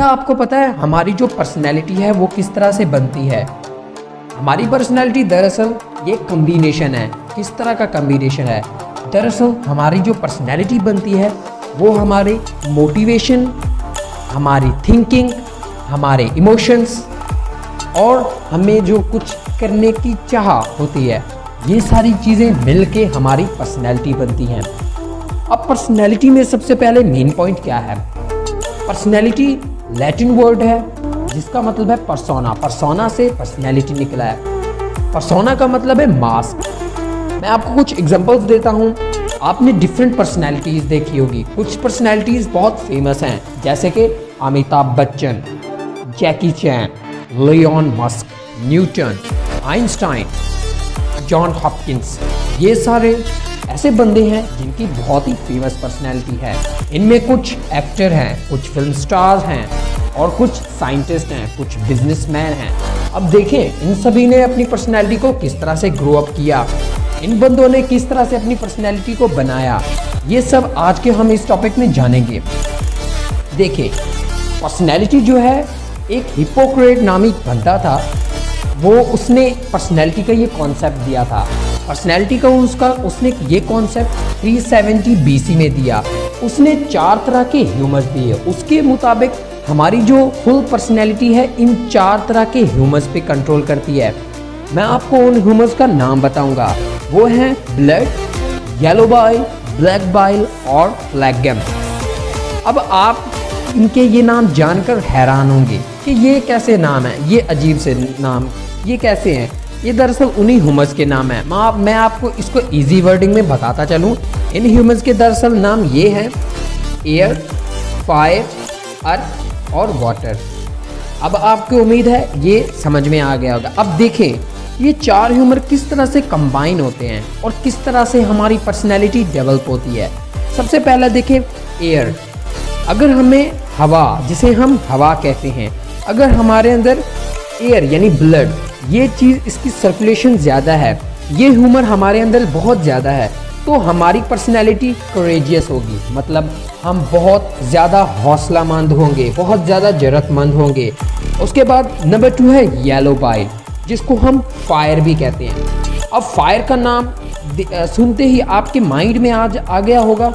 क्या आपको पता है हमारी जो पर्सनैलिटी है वो किस तरह से बनती है? हमारी पर्सनैलिटी दरअसल ये कम्बिनेशन है। किस तरह का कम्बिनेशन है? दरअसल हमारी जो पर्सनैलिटी बनती है वो हमारे मोटिवेशन, हमारी थिंकिंग, हमारे इमोशंस और हमें जो कुछ करने की चाह होती है, ये सारी चीज़ें मिलके हमारी पर्सनैलिटी बनती हैं। अब पर्सनैलिटी में सबसे पहले मेन पॉइंट क्या है? पर्सनैलिटी लैटिन वर्ड है जिसका मतलब है पर्सोना। पर्सोना से पर्सनैलिटी निकला है। पर्सोना का मतलब है मास्क। मैं आपको कुछ एग्जांपल्स देता हूँ। आपने डिफरेंट पर्सनैलिटीज़ देखी होगी। कुछ पर्सनैलिटीज़ बहुत फेमस हैं जैसे कि Amitabh Bachchan, Jackie Chan, Elon Musk, Newton, Einstein, John Hopkins. ये सारे ऐसे बंदे हैं जिनकी बहुत ही फेमस पर्सनैलिटी है। इनमें कुछ एक्टर हैं, कुछ फिल्म स्टार्स हैं और कुछ साइंटिस्ट हैं, कुछ बिजनेसमैन हैं। अब देखें इन सभी ने अपनी पर्सनैलिटी को किस तरह से ग्रो अप किया, इन बंदों ने किस तरह से अपनी पर्सनैलिटी को बनाया, ये सब आज के हम इस टॉपिक में जानेंगे। देखिए पर्सनैलिटी जो है, एक हिप्पोक्रेट नामी बंदा था, उसने पर्सनैलिटी का ये कॉन्सेप्ट दिया था। पर्सनैलिटी का उसने ये कॉन्सेप्ट 370 BC में दिया। उसने 4 तरह के ह्यूमर्स दिए। उसके मुताबिक हमारी जो फुल पर्सनैलिटी है इन 4 तरह के ह्यूमर्स पे कंट्रोल करती है। मैं आपको उन ह्यूमर्स का नाम बताऊंगा। वो हैं blood, yellow bile, black bile और फ्लैगम। अब आप इनके ये नाम जानकर हैरान होंगे कि ये कैसे नाम है, ये अजीब से नाम, ये कैसे हैं? ये दरअसल उन्हीं ह्यूमर्स के नाम है। मैं आपको इसको इजी वर्डिंग में बताता चलूँ। इन ह्यूमर्स के दरअसल नाम ये हैं एयर, फायर, अर्थ और वाटर। अब आपको उम्मीद है ये समझ में आ गया होगा। अब देखें ये 4 ह्यूमर किस तरह से कंबाइन होते हैं और किस तरह से हमारी पर्सनैलिटी डेवलप होती है। सबसे पहला देखें एयर। अगर हमें हवा, जिसे हम हवा कहते हैं, अगर हमारे अंदर एयर यानी ब्लड, ये चीज़ इसकी सर्कुलेशन ज़्यादा है, ये ह्यूमर हमारे अंदर बहुत ज़्यादा है, तो हमारी पर्सनैलिटी करेजियस होगी। मतलब हम बहुत ज़्यादा हौसलामंद होंगे, बहुत ज़्यादा जरूरतमंद होंगे। उसके बाद नंबर 2 है येलो बाइल, जिसको हम फायर भी कहते हैं। अब फायर का नाम सुनते ही आपके माइंड में आ गया होगा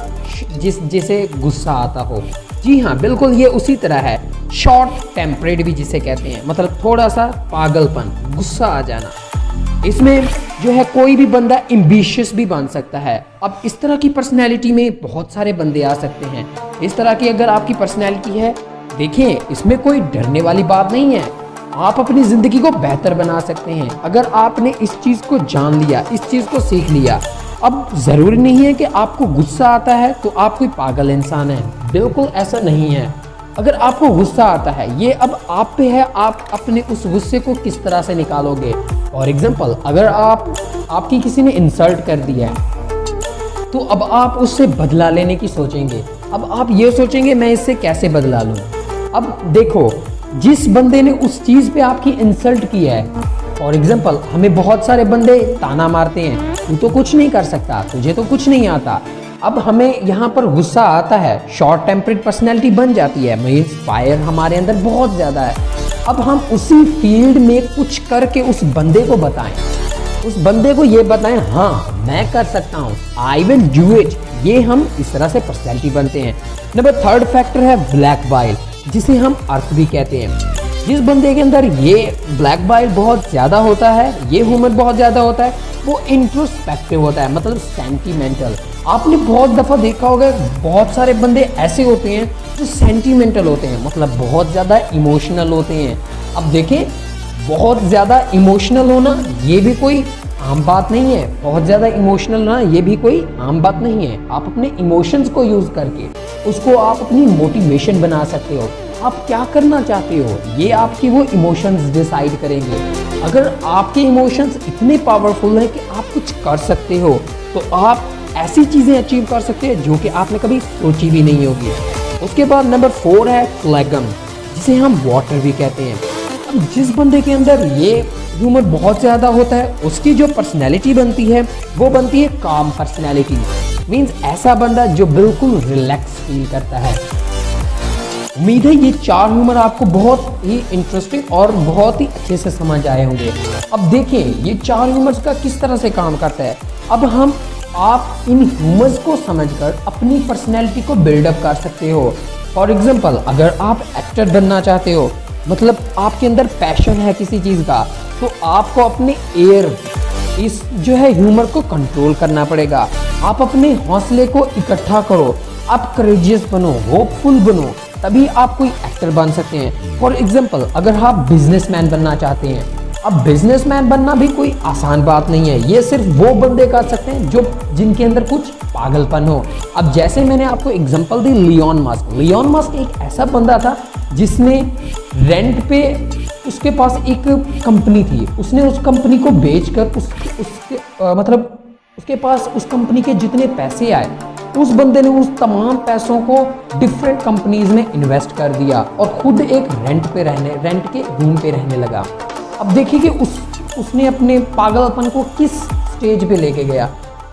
जिसे गुस्सा आता हो। जी हाँ, बिल्कुल ये उसी तरह है। शॉर्ट टेम्परेट भी जिसे कहते हैं, मतलब थोड़ा सा पागलपन, गुस्सा आ जाना। इसमें जो है कोई भी बंदा एम्बिशियस भी बन सकता है। अब इस तरह की पर्सनैलिटी में बहुत सारे बंदे आ सकते हैं। इस तरह की अगर आपकी पर्सनैलिटी है, देखिए इसमें कोई डरने वाली बात नहीं है। आप अपनी ज़िंदगी को बेहतर बना सकते हैं अगर आपने इस चीज़ को जान लिया, इस चीज़ को सीख लिया। अब ज़रूरी नहीं है कि आपको गुस्सा आता है तो आप कोई पागल इंसान है, बिल्कुल ऐसा नहीं है। अगर आपको गुस्सा आता है, ये अब आप पे है, आप अपने उस गुस्से को किस तरह से निकालोगे। फॉर एग्जांपल, अगर आपकी किसी ने इंसल्ट कर दिया है तो अब आप उससे बदला लेने की सोचेंगे। अब आप ये सोचेंगे मैं इससे कैसे बदला लूँ। अब देखो, जिस बंदे ने उस चीज़ पे आपकी इंसल्ट की है, फॉर एग्जांपल हमें बहुत सारे बंदे ताना मारते हैं, तू तो कुछ नहीं कर सकता, तुझे तो कुछ नहीं आता। अब हमें यहाँ पर गुस्सा आता है, शॉर्ट टेम्परेट पर्सनैलिटी बन जाती है, मीन्स फायर हमारे अंदर बहुत ज़्यादा है। अब हम उसी फील्ड में कुछ करके उस बंदे को बताएं, उस बंदे को ये बताएं, हाँ मैं कर सकता हूँ, आई विल डू इट। ये हम इस तरह से पर्सनैलिटी बनते हैं। नंबर 3 फैक्टर है ब्लैक बाइल, जिसे हम अर्थ भी कहते हैं। जिस बंदे के अंदर ये ब्लैक बाइल बहुत ज़्यादा होता है, ये ह्यूमर बहुत ज़्यादा होता है, वो इंट्रोस्पेक्टिव होता है, मतलब सेंटीमेंटल। आपने बहुत दफ़ा देखा होगा बहुत सारे बंदे ऐसे होते हैं जो सेंटीमेंटल होते हैं, मतलब बहुत ज़्यादा इमोशनल होते हैं। अब देखें, बहुत ज़्यादा इमोशनल होना ये भी कोई आम बात नहीं है, बहुत ज़्यादा इमोशनल होना ये भी कोई आम बात नहीं है। आप अपने इमोशंस को यूज़ करके उसको आप अपनी मोटिवेशन बना सकते हो। आप क्या करना चाहते हो ये आपकी वो इमोशंस डिसाइड करेंगे। अगर आपके इमोशंस इतने पावरफुल हैं कि आप कुछ कर सकते हो, तो आप ऐसी चीज़ें अचीव कर सकते हैं जो कि आपने कभी सोची भी नहीं होगी। उसके बाद नंबर 4 है फ्लैगम, जिसे हम वाटर भी कहते हैं। अब जिस बंदे के अंदर ये ह्यूमर बहुत ज़्यादा होता है, उसकी जो पर्सनैलिटी बनती है वो बनती है काम पर्सनैलिटी। मीन्स ऐसा बंदा जो बिल्कुल रिलैक्स फील करता है। उम्मीद है ये 4 ह्यूमर आपको बहुत ही इंटरेस्टिंग और बहुत ही अच्छे से समझ आए होंगे। अब देखिए ये 4 ह्यूमर्स का किस तरह से काम करता है। अब आप इन ह्यूमर्स को समझकर अपनी पर्सनैलिटी को बिल्डअप कर सकते हो। फॉर एग्जाम्पल, अगर आप एक्टर बनना चाहते हो, मतलब आपके अंदर पैशन है किसी चीज़ का, तो आपको अपने इस जो है ह्यूमर को कंट्रोल करना पड़ेगा। आप अपने हौसले को इकट्ठा करो, आप करेजियस बनो, होपफुल बनो, तभी आप कोई एक्टर बन सकते हैं। फॉर एग्जाम्पल, अगर आप बिजनेसमैन बनना चाहते हैं, अब बिजनेसमैन बनना भी कोई आसान बात नहीं है। ये सिर्फ वो बंदे कर सकते हैं जिनके अंदर कुछ पागलपन हो। अब जैसे मैंने आपको एग्जांपल दी लियोन मस्क एक ऐसा बंदा था जिसने रेंट पे, उसके पास एक कंपनी थी, उसने उस कंपनी को बेचकर उसके पास उस कंपनी के जितने पैसे आए, उस बंदे ने उस तमाम पैसों को डिफरेंट कंपनीज में इन्वेस्ट कर दिया और खुद एक रेंट के रूम पे रहने लगा। अब देखिए कि उसने अपने पागलपन को किस स्टेज पे लेके गया।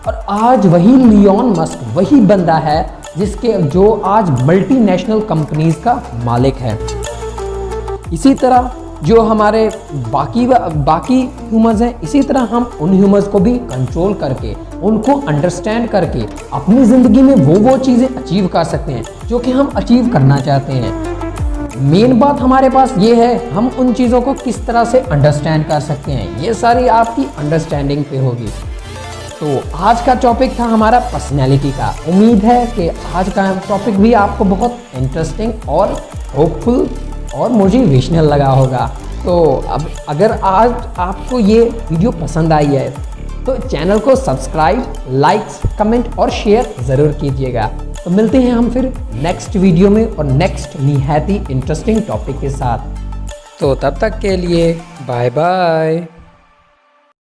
और आज वही लियोन मस्क वही बंदा है जो आज मल्टीनेशनल कंपनीज का मालिक है। इसी तरह जो हमारे बाकी ह्यूमर्स हैं, इसी तरह हम उन ह्यूमर्स को भी कंट्रोल करके, उनको अंडरस्टैंड करके अपनी ज़िंदगी में वो चीज़ें अचीव कर सकते हैं जो कि हम अचीव करना चाहते हैं। मेन बात हमारे पास ये है, हम उन चीज़ों को किस तरह से अंडरस्टैंड कर सकते हैं, ये सारी आपकी अंडरस्टैंडिंग पे होगी। तो आज का टॉपिक था हमारा पर्सनैलिटी का। उम्मीद है कि आज का टॉपिक भी आपको बहुत इंटरेस्टिंग और होपफुल और मोटिवेशनल लगा होगा। तो अब अगर आज आपको ये वीडियो पसंद आई है तो चैनल को सब्सक्राइब, लाइक्स, कमेंट और शेयर ज़रूर कीजिएगा। तो मिलते हैं हम फिर नेक्स्ट वीडियो में और नेक्स्ट निहायती इंटरेस्टिंग टॉपिक के साथ। तो तब तक के लिए बाय बाय।